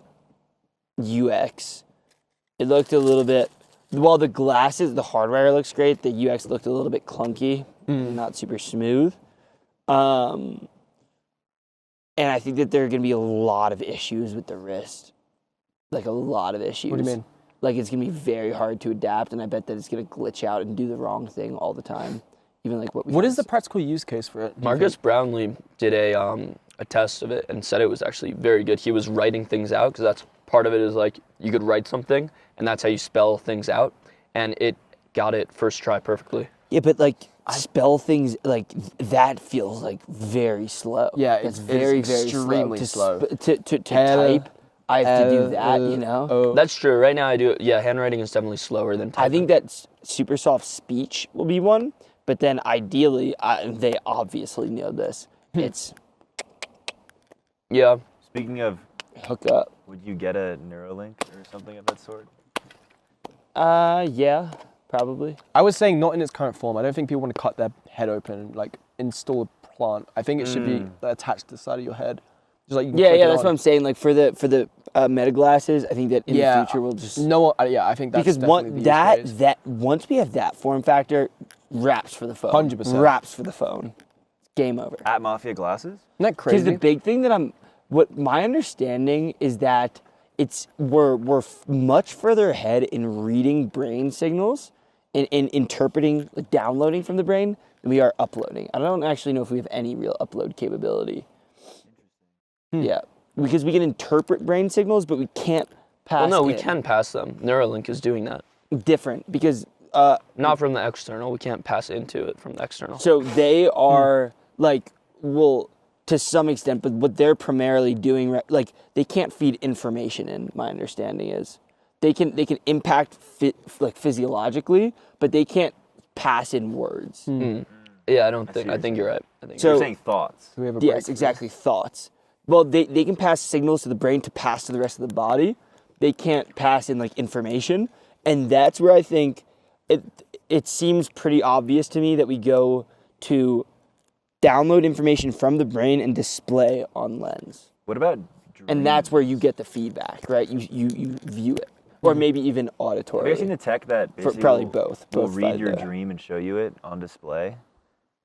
UX. It looked a little bit. While the glasses, the hardware looks great, the UX looked a little bit clunky, not super smooth. And I think that there are going to be a lot of issues with the wrist, like a lot of issues. What do you mean? Like it's going to be very hard to adapt, and I bet that it's going to glitch out and do the wrong thing all the time. Even like What is the practical use case for it? do you Marcus think? Brownlee did a test of it and said it was actually very good. He was writing things out because that's part of it is like you could write something and that's how you spell things out, and it got it first try perfectly. Yeah, but like spell things like that feels like very slow. Yeah, it's it's very extremely slow. To type, I have to do that. You know. Oh. That's true. Right now I do it. Yeah, handwriting is definitely slower than typing. I think that super soft speech will be one, but then ideally, they obviously know this. It's Yeah. Speaking of, hook up. would you get a Neuralink or something of that sort? Yeah, probably. I was saying not in its current form. I don't think people want to cut their head open and like install a plant. I think it should be attached to the side of your head. Just like you can Yeah, click yeah, it that's on. what I'm saying. Like for the meta glasses, I think that in the future we'll just No, yeah, I think that's because definitely the use case. once we have that form factor, wraps for the phone. 100%. Wraps for the phone. Game over. At Mafia glasses? Isn't that Because crazy? the big thing that what my understanding is that we're much further ahead in reading brain signals and interpreting, like downloading from the brain than we are uploading. I don't actually know if we have any real upload capability. Yeah, because we can interpret brain signals, but we can't pass. Well, no, we in. can pass them. Neuralink is doing that. Different because Not from the external. We can't pass into it from the external. so they are like to some extent, but what they're primarily doing, like they can't feed information in. My understanding is they can impact physiologically, but they can't pass in words. Yeah, I don't think. I think you're right. I think. So- You're saying thoughts. Do we have a Yes, break? exactly. Thoughts. Well, they can pass signals to the brain to pass to the rest of the body. They can't pass in like information, and that's where I think it seems pretty obvious to me that we go to download information from the brain and display on lens. What about And that's where you get the feedback, right? You view it, or maybe even Have you auditory. ever seen the tech that basically probably will, both. will Both read sides your of it. dream and show you it on display?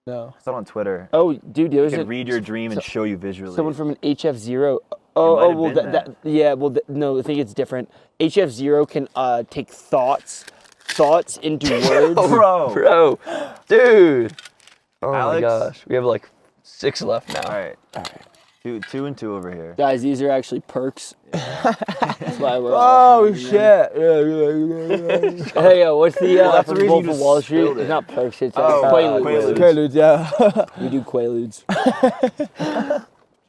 No. I saw it on Twitter. Oh, dude, there It was can read your dream and show you visually. someone from an HF0. might Oh, have well, been that. no, I think it's different. HF0 can take thoughts into words. Bro, dude. Oh my Alex? gosh, we have like 6 left now. All right. Two and two over here. Guys, these are actually perks. That's why we're Oh all having them. shit! Hey, yo, what's the that's the from reason Wolf you of just Wall Street? spilled it. It's not perks, it's Oh, Quaaludes. Quaaludes. Yeah. We do Quaaludes.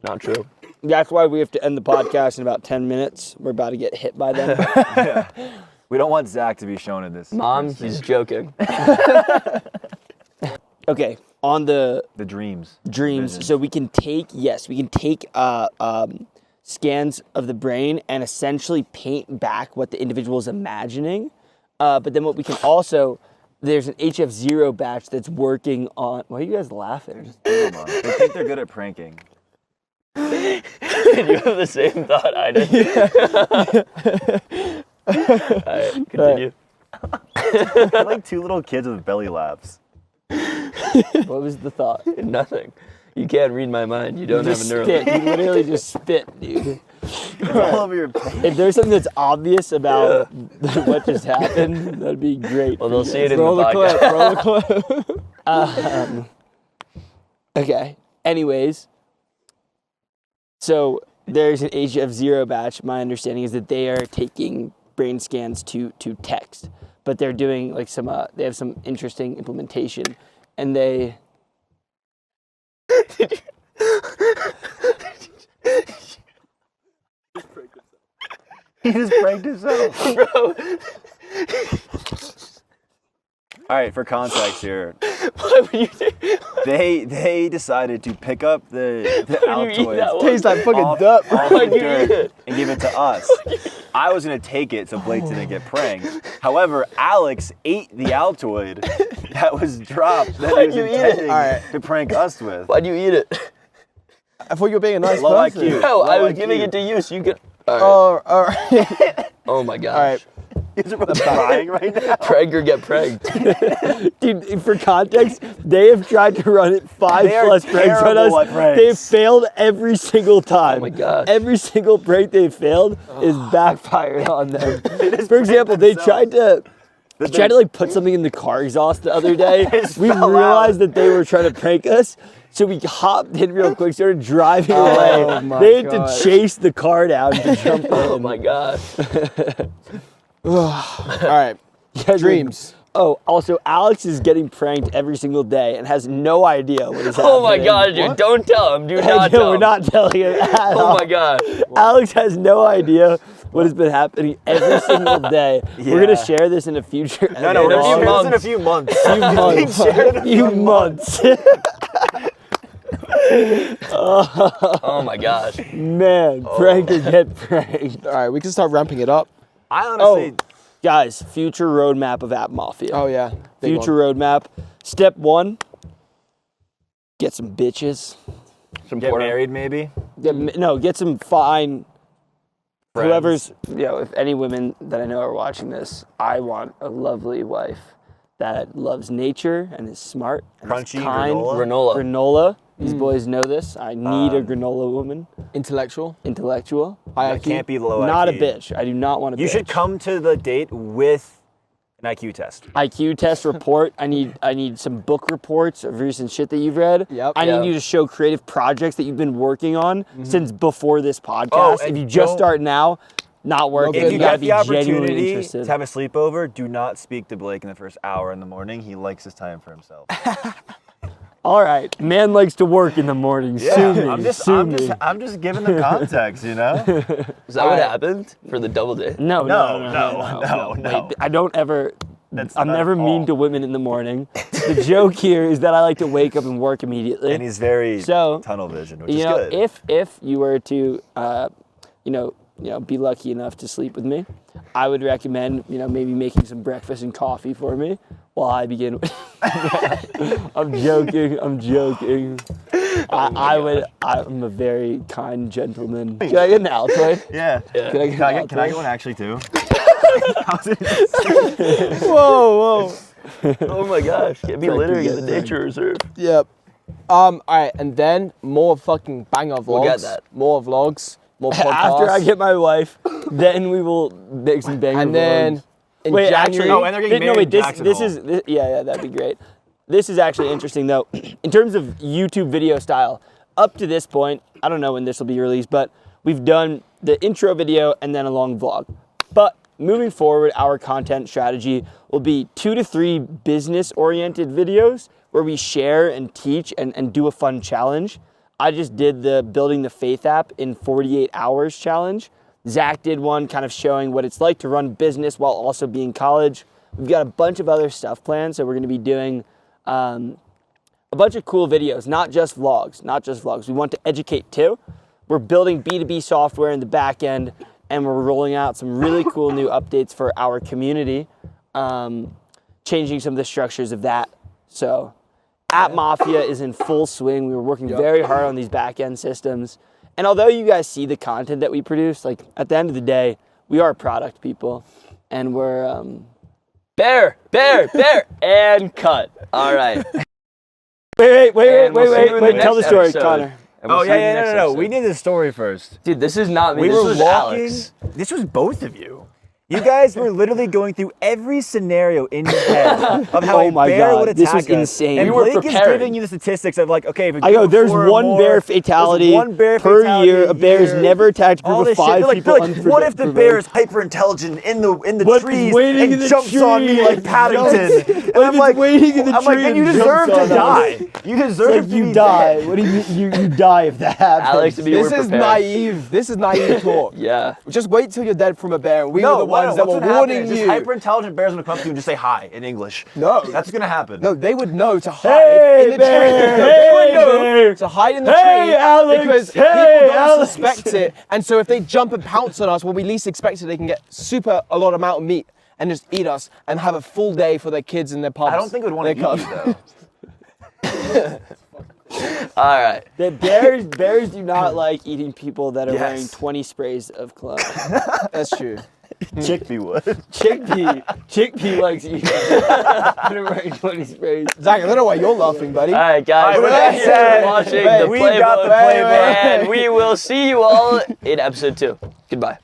Not true. That's why we have to end the podcast in about 10 minutes. We're about to get hit by them. We don't want Zach to be shown in this. Mom, this he's thing. joking. Okay, on the The dreams. dreams. Visions. So we can take scans of the brain and essentially paint back what the individual is imagining. But then what we can also, there's an HF0 batch that's working on. Why are you guys laughing? Come on. They think they're good at pranking. You have the same thought I did. Alright, continue. They're like two little kids with belly laughs. What was the thought? Nothing. You can't read my mind. You don't have a Just neural. spit. You literally just spit, dude. It's all over your page. If there's something that's obvious about what just happened, that'd be great. Well, they'll see it in Roll the the clip. podcast. Roll the clip. Okay. Anyways, so there's an HF0 batch. My understanding is that they are taking brain scans to text, but they're doing like some. They have some interesting implementation, and they. He just pranked himself. Bro, All right, for context here, what would you do? they decided to pick up the Why would you eat that Altoids one? Tastes like fucking off, dirt, bro. off the Why'd you eat dirt it? and give it to us. I was gonna take it so Blake didn't get pranked. However, Alex ate the Altoid that was dropped that he Why'd was you eat it? intending Alright. to prank us with. Why'd you eat it? I thought you were being a nice Low person. IQ. No, I Low was giving IQ. it to you so you could. All right. Oh, all right. Oh my gosh. All right. He's crying right now. Preg or get pregged. Dude, for context, they have tried to run it 5+ They are pranks on terrible us. at pranks. They've failed every single time. Oh my gosh. Every single prank they've failed is backfired on them. just For example, they pranked tried to like put something in the car exhaust the other day. It We fell realized out. that they were trying to prank us. So we hopped in real quick, started driving Oh away. my They had gosh. to chase the car down to jump in. Oh my gosh. All right. Yeah, Dreams. Oh, also, Alex is getting pranked every single day and has no idea what is happening. Oh my gosh, dude. Don't tell him. Do not No, tell we're him. not telling him at all. Oh my gosh. Alex has no idea what has been happening every single day. We're Yeah. gonna share this in a future. No, we're In a gonna few share this in a months. few months. few months. shared in a few months. Oh my gosh. Man, prank or get pranked. All right, we can start ramping it up. I honestly, Guys, future roadmap of App Mafia. Oh yeah. Big future one. roadmap. Step 1, get some bitches. Some get porno. married maybe. Get some fine. Friends. Whoever's, if any women that I know are watching this, I want a lovely wife that loves nature and is smart and is Crunchy kind. Granola. Granola. These boys know this. I need a granola woman. Intellectual. Intellectual. High That IQ. can't be low Not a IQ. bitch. I do not want a bitch. You should come to the date with an IQ test. IQ test report. I need some book reports of recent shit that you've read. Yep. I Yeah. need you to show creative projects that you've been working on since before this podcast. Oh, if and you just don't- start now, not working. If you gotta get be the genuinely opportunity interested. to have a sleepover, do not speak to Blake in the first hour in the morning. He likes his time for himself. All right, man likes to work in the morning. Sue me. I'm just giving the context, you know? Is that what happened for the double date? No. No. Wait, I don't ever. I'm not never at mean all. to women in the morning. The joke here is that I like to wake up and work immediately. And he's very So, tunnel vision, which you is know, good. if you were to, be lucky enough to sleep with me, I would recommend, maybe making some breakfast and coffee for me while I begin. I'm joking. I'm a very kind gentleman. Can I get an Altoid? yeah. Can I get an Can I Altoid? get one actually too? Whoa. Oh my gosh. Get me littering at the nature reserve. Yep. All right, and then more fucking banger vlogs. We'll get that. More vlogs. More podcasts. After I get my wife, then we will make some banger and then vlogs. in Wait, January. actually, Oh, and they're getting no, married wait, in this Jackson is yeah, that'd be great. This is actually interesting though. In terms of YouTube video style, up to this point, I don't know when this will be released, but we've done the intro video and then a long vlog. But moving forward, our content strategy will be 2 to 3 business-oriented videos where we share and teach and do a fun challenge. I just did the Building the Faith app in 48 hours challenge. Zach did one kind of showing what it's like to run business while also being college. We've got a bunch of other stuff planned, so we're gonna be doing a bunch of cool videos, not just vlogs. We want to educate too. We're building B2B software in the back end, and we're rolling out some really cool new updates for our community, changing some of the structures of that. So App Mafia is in full swing. We were working very hard on these back end systems. And although you guys see the content that we produce, like at the end of the day, we are product people, and we're Bear, and cut. All right. Wait, And we'll see you in the tell the next story, episode. Connor. And we'll Oh see yeah, you in yeah, the next no. episode. We need this story first. Dude, this is not me. We this were was walking. Alex. This was both of you. You guys were literally going through every scenario in your head of how Oh a my bear God, would attack this was us. insane. And We were Blake is preparing. giving you the statistics of like, okay, if I go, there's four or one more, bear there's fatality one bear per fatality year. A bear's year. never attacked a All group of this shit. 5 They're people like, what if the unprovoked. bear is hyper intelligent in the What if trees it's waiting and in the jumps on me tree like and Paddington? jumps- And What if I'm it's like, waiting in the I'm like, tree then you and deserve jumps to on us? die. You deserve Like to be you die. dead. What do you mean? You die if that happens. Alex, if you This were is prepared. naive. This is naive talk. Yeah. Just wait till you're dead from a bear. We were No, the ones that what's were gonna happen warning is this you. hyper intelligent bear's gonna come up to you and just say hi in English. No. That's gonna happen. No, they would know to hide Hey, in the bear, tree. They would hey, know bear. to hide in the Hey, tree Alex, because hey, people don't Alex. suspect it. And so if they jump and pounce on us when we least expect it, they can get a lot amount of meat and just eat us and have a full day for their kids and their pubs. I don't think it would want to eat Their you cubs. though. All right. The bears do not like eating people that are Yes. wearing 20 sprays of cologne. That's true. Chickpea would. Chickpea likes eating. They're wearing 20 sprays. Zach, I don't know why you're laughing, buddy. All right, guys. All right, with Thank you that said, for watching wait, the we Playbook. got the Playbook. And we will see you all in episode 2. Goodbye.